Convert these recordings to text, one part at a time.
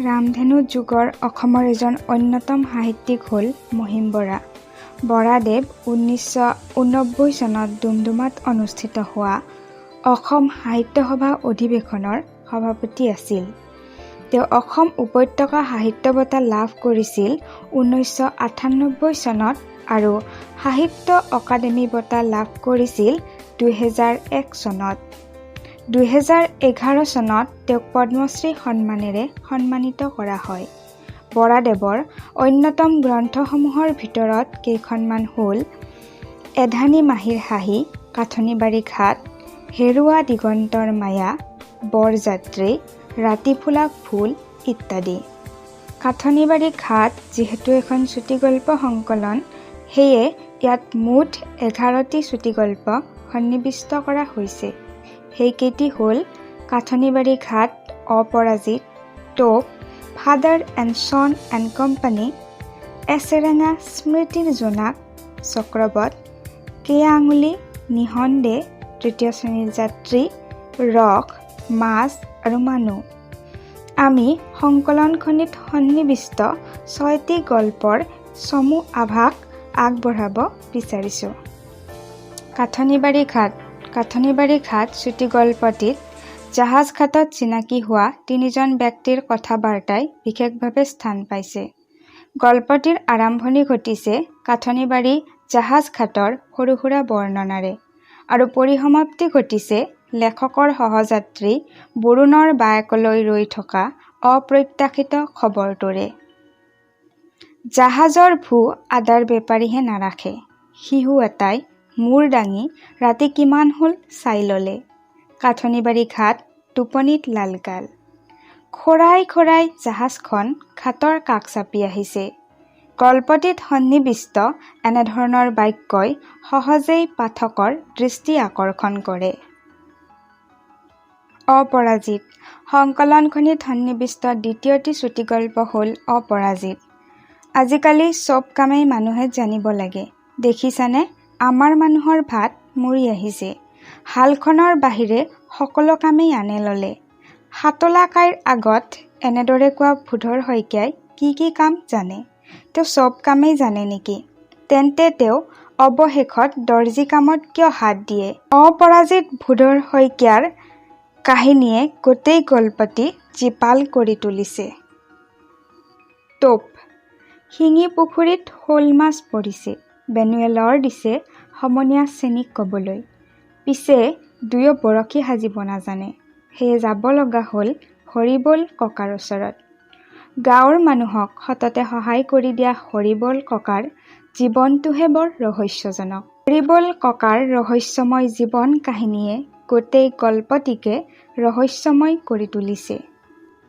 ৰামধেনু যুগৰ অসমৰ এজন অন্যতম সাহিত্যিক হ'ল মহিম বৰা। বৰাদেৱ 1989 চনত ডুমডুমাত অনুষ্ঠিত হোৱা অসম সাহিত্য সভা অধিৱেশনৰ সভাপতি আছিল। তেওঁ অসম উপত্যকা সাহিত্য বঁটা লাভ কৰিছিল 1998 চনত আৰু সাহিত্য অকাডেমি বঁটা লাভ কৰিছিল 2001 চনত। 2011 চনত তেওঁক পদ্মশ্ৰী সন্মানেৰে সন্মানিত কৰা হয়। বৰাদেৱৰ অন্যতম গ্ৰন্থসমূহৰ ভিতৰত কেইখনমান হ'ল এধানী মাহীৰ হাঁহি, কাঠনিবাৰী ঘাট, হেৰুৱা দিগন্তৰ মায়া, বৰযাত্ৰী, ৰাতি ফুলা ফুল ইত্যাদি। কাঠনিবাৰী ঘাট যিহেতু এখন চুটিগল্প সংকলন, সেয়ে ইয়াত মুঠ 11টি চুটিগল্প সন্নিৱিষ্ট কৰা হৈছে। সেইকেইটি হ'ল কাঠনিবাৰী ঘাট, অপৰাজিত, টোপ, father and son and company, এছেৰেঙা, স্মৃতিৰ জোনাক, চক্ৰবত, কেয়া আঙুলি, নিঃসন্দেহ, তৃতীয় শ্ৰেণীৰ যাত্ৰী, ৰস, মাছ আৰু মানুহ। আমি সংকলনখনিত সন্নিৱিষ্ট 6টি গল্পৰ চমু আভাস আগবঢ়াব বিচাৰিছোঁ। কাঠনিবাৰী ঘাট চুটিগল্পটিত জাহাজ ঘাটত চিনাকি হোৱা 3জন ব্যক্তিৰ কথা-বাৰ্তাই বিশেষভাৱে স্থান পাইছে। গল্পটিৰ আৰম্ভণি ঘটিছে কাঠনিবাৰী জাহাজ ঘাটৰ সৰু-সুৰা বৰ্ণনাৰে আৰু পৰিসমাপ্তি ঘটিছে লেখকৰ সহযাত্ৰী বৰুণৰ বায়েকলৈ ৰৈ থকা অপ্ৰত্যাশিত খবৰটোৰে। জাহাজৰ ভূ আদাৰ বেপাৰীহে নাৰাখে, শিহু এটাই মূৰ দাঙি ৰাতি কিমান হ'ল চাই ল'লে। কাঠনিবাৰী ঘাট, টোপনিত লালগাল। খৰাই খৰাই জাহাজখন ঘাটৰ কাষ চাপি আহিছে। গল্পটিত সন্নিৱিষ্ট এনেধৰণৰ বাক্যই সহজেই পাঠকৰ দৃষ্টি আকৰ্ষণ কৰে। অপৰাজিত সংকলনখনিত সন্নিৱিষ্ট দ্বিতীয়টি চুটিগল্প হ'ল অপৰাজিত। আজিকালি চব কামেই মানুহে জানিব লাগে। দেখিছানে, আমাৰ মানুহৰ ভাত মৰি আহিছে। হালখনৰ বাহিৰে সকলো কামেই আনে ল'লে। সাতলা কাইৰ আগত এনেদৰে কোৱা ভূধৰ শইকীয়াই কি কি কাম জানে? তেওঁ চব কামেই জানে নেকি? তেন্তে তেওঁ অৱশেষত দৰ্জী কামত কিয় হাত দিয়ে? অপৰাজিত ভূধৰ শইকীয়াৰ কাহিনীয়ে গোটেই গল্পটি জীপাল কৰি তুলিছে। টোপ শিঙি পুখুৰীত শ'ল মাছ পৰিছে। বেনুৱে লৰ দিছে সমনীয়া চেনিক ক'বলৈ। পিছে দুয়ো বৰশী সাজিব নাজানে। সেয়ে যাব লগা হ'ল হৰিবোল ককাৰ ওচৰত। গাঁৱৰ মানুহক সততে সহায় কৰি দিয়া হৰিবোল ককাৰ জীৱনটোহে বৰ ৰহস্যজনক। হৰিবোল ককাৰ ৰহস্যময় জীৱন কাহিনীয়ে গোটেই গল্পটিকে ৰহস্যময় কৰি তুলিছে।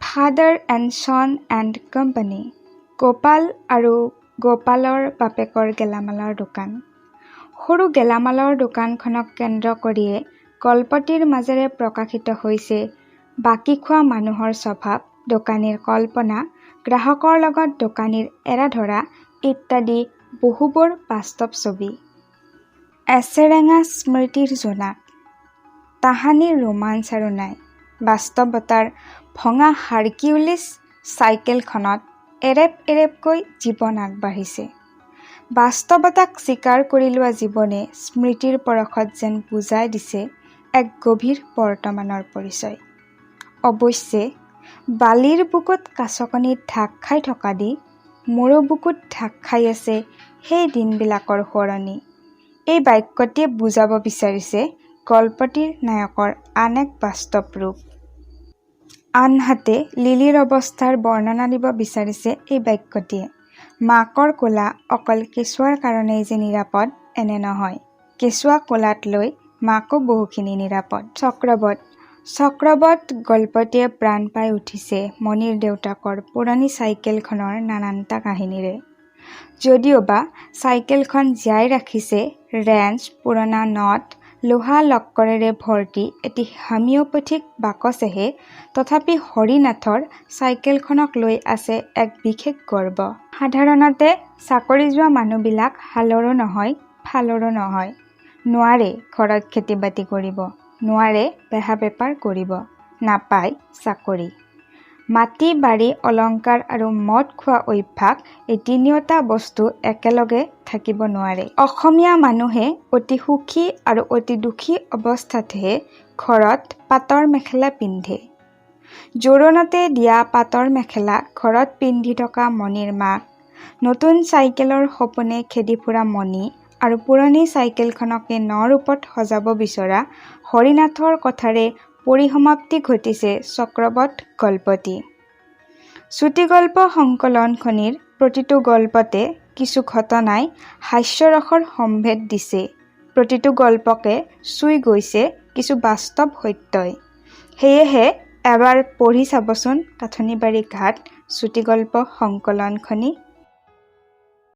Father and son and company, Gopal আৰু গোপালৰ বাপেকৰ গেলামালৰ দোকান। সৰু গেলামালৰ দোকানখনক কেন্দ্ৰ কৰিয়ে গল্পটিৰ মাজেৰে প্ৰকাশিত হৈছে বাকী খোৱা মানুহৰ স্বভাৱ, দোকানীৰ কল্পনা, গ্ৰাহকৰ লগত দোকানীৰ এৰা-ধৰা ইত্যাদি বহুবোৰ বাস্তৱ ছবি। এছেৰেঙা স্মৃতিৰ জোনাক। তাহানিৰ ৰোমাঞ্চ আৰু নাই। বাস্তৱতাৰ ভঙা হাৰকিউলিছ চাইকেলখনত এৰেপ এৰেপকৈ জীৱন আগবাঢ়িছে। বাস্তৱতাক স্বীকাৰ কৰি লোৱা জীৱনে স্মৃতিৰ পৰশত যেন বুজাই দিছে এক গভীৰ বৰ্তমানৰ পৰিচয়। অৱশ্যে বালিৰ বুকুত কাছকণিত ঢাক খাই থকা দি মোৰো বুকুত ঢাক খাই আছে সেই দিনবিলাকৰ সোঁৱৰণি। এই বাক্যটিয়ে বুজাব বিচাৰিছে গল্পটিৰ নায়কৰ আন এক বাস্তৱ ৰূপ। আনহাতে লিলিৰ অৱস্থাৰ বৰ্ণনা দিব বিচাৰিছে এই বাক্যটিয়ে। মাকৰ কোলা অকল কেঁচুৱাৰ কাৰণেই যে নিৰাপদ এনে নহয়। কেঁচুৱা কোলাত লৈ মাকো বহুখিনি নিৰাপদ। চক্ৰবত গল্পটিয়ে প্ৰাণ পাই উঠিছে মণিৰ দেউতাকৰ পুৰণি চাইকেলখনৰ নানানটা কাহিনীৰে। যদিওবা চাইকেলখন জীয়াই ৰাখিছে ৰেঞ্চ, পুৰণা নট, লোহা লক্কৰেৰে ভৰ্তি এটি হোমিঅ'পেথিক বাকচেহে, তথাপি হৰিনাথৰ চাইকেলখনক লৈ আছে এক বিশেষ গৰ্ব। সাধাৰণতে চাকৰি যোৱা মানুহবিলাক হালৰো নহয়, ফালৰো নহয়। নোৱাৰে ঘৰত খেতি-বাতি কৰিব, নোৱাৰে বেহা বেপাৰ কৰিব, নাপায় চাকৰি। মাটি বাৰী অলংকাৰ আৰু মদ খোৱা অভ্যাস এই তিনিওটা বস্তু একেলগে থাকিব নোৱাৰে। অসমীয়া মানুহে অতি সুখী আৰু অতি দুখী অৱস্থাতহে ঘৰত পাটৰ মেখেলা পিন্ধে। জোৰোণতে দিয়া পাটৰ মেখেলা ঘৰত পিন্ধি থকা মণিৰ মাক, নতুন চাইকেলৰ সপোনে খেদি ফুৰা মণি আৰু পুৰণি চাইকেলখনকে ন-ৰূপত সজাব বিচৰা হৰিনাথৰ কথাৰে পৰিসমাপ্তি ঘটিছে চক্ৰবধ গল্পটি। চুটিগল্প সংকলনখনিৰ প্ৰতিটো গল্পতে কিছু ঘটনাই হাস্যৰসৰ সম্ভেদ দিছে, প্ৰতিটো গল্পকে চুই গৈছে কিছু বাস্তৱ সত্যই। সেয়েহে এবাৰ পঢ়ি চাবচোন কাঠনিবাৰী ঘাট চুটিগল্প সংকলনখনি।